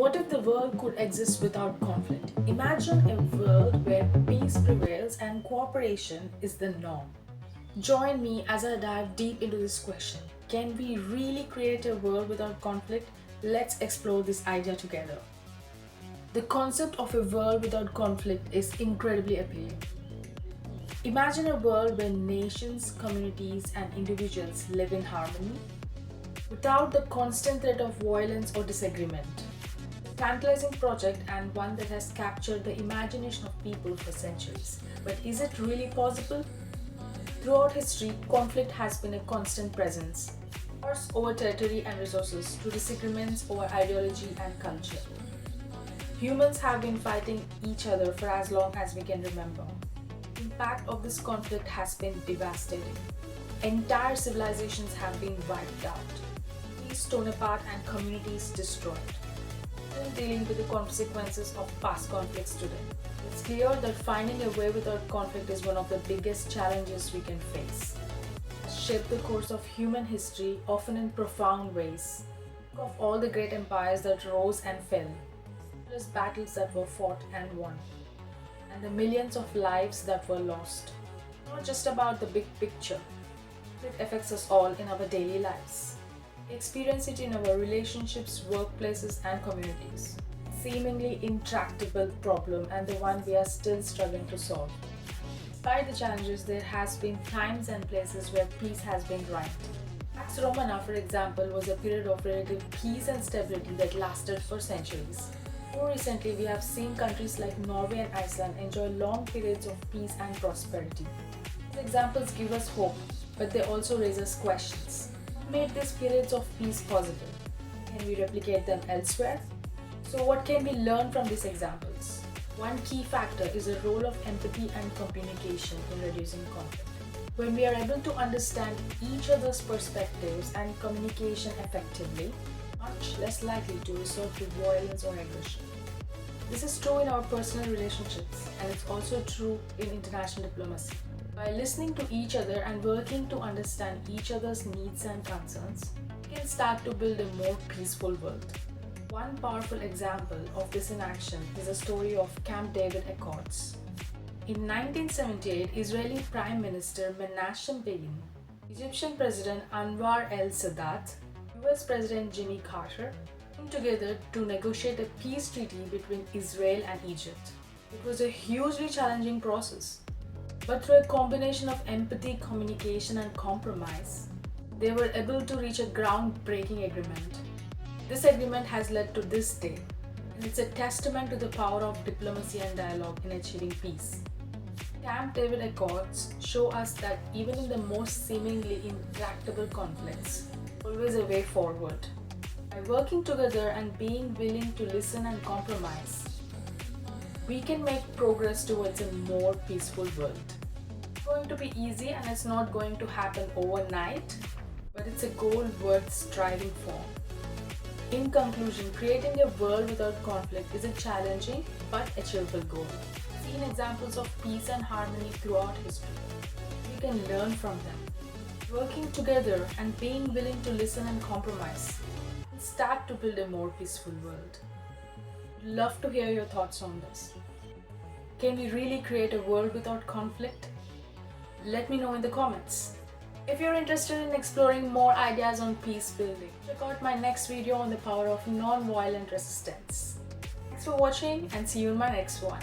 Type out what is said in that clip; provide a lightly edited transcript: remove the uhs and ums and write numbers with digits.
What if the world could exist without conflict? Imagine a world where peace prevails and cooperation is the norm. Join me as I dive deep into this question. Can we really create a world without conflict? Let's explore this idea together. The concept of a world without conflict is incredibly appealing. Imagine a world where nations, communities, and individuals live in harmony without the constant threat of violence or disagreement. Tantalizing project and one that has captured the imagination of people for centuries. But is it really possible? Throughout history, conflict has been a constant presence. Wars over territory and resources to disagreements over ideology and culture. Humans have been fighting each other for as long as we can remember. The impact of this conflict has been devastating. Entire civilizations have been wiped out, cities torn apart and communities destroyed. Still dealing with the consequences of past conflicts today. It's clear that finding a way without conflict is one of the biggest challenges we can face. It shaped the course of human history, often in profound ways. Think of all the great empires that rose and fell, countless battles that were fought and won, and the millions of lives that were lost. It's not just about the big picture. It affects us all in our daily lives. We experience it in our relationships, workplaces, and communities. Seemingly intractable problem and the one we are still struggling to solve. Despite the challenges, there has been times and places where peace has been right. Pax Romana, for example, was a period of relative peace and stability that lasted for centuries. More recently, we have seen countries like Norway and Iceland enjoy long periods of peace and prosperity. These examples give us hope, but they also raise us questions. What made these periods of peace possible? Can we replicate them elsewhere? So what can we learn from these examples? One key factor is the role of empathy and communication in reducing conflict. When we are able to understand each other's perspectives and communication effectively, much less likely to resort to violence or aggression. This is true in our personal relationships, and it's also true in international diplomacy. By listening to each other and working to understand each other's needs and concerns, we can start to build a more peaceful world. One powerful example of this in action is the story of Camp David Accords. In 1978, Israeli Prime Minister Menachem Begin, Egyptian President Anwar el-Sadat, US President Jimmy Carter came together to negotiate a peace treaty between Israel and Egypt. It was a hugely challenging process, but through a combination of empathy, communication, and compromise, they were able to reach a groundbreaking agreement. This agreement has led to this day, and it's a testament to the power of diplomacy and dialogue in achieving peace. Camp David Accords show us that even in the most seemingly intractable conflicts, always a way forward. By working together and being willing to listen and compromise, we can make progress towards a more peaceful world. It's going to be easy and it's not going to happen overnight, but it's a goal worth striving for. In conclusion, creating a world without conflict is a challenging but achievable goal. We've seen examples of peace and harmony throughout history. We can learn from them. Working together and being willing to listen and compromise will start to build a more peaceful world. I'd love to hear your thoughts on this. Can we really create a world without conflict? Let me know in the comments. If you're interested in exploring more ideas on peace building, check out my next video on the power of non-violent resistance. Thanks for watching and see you in my next one.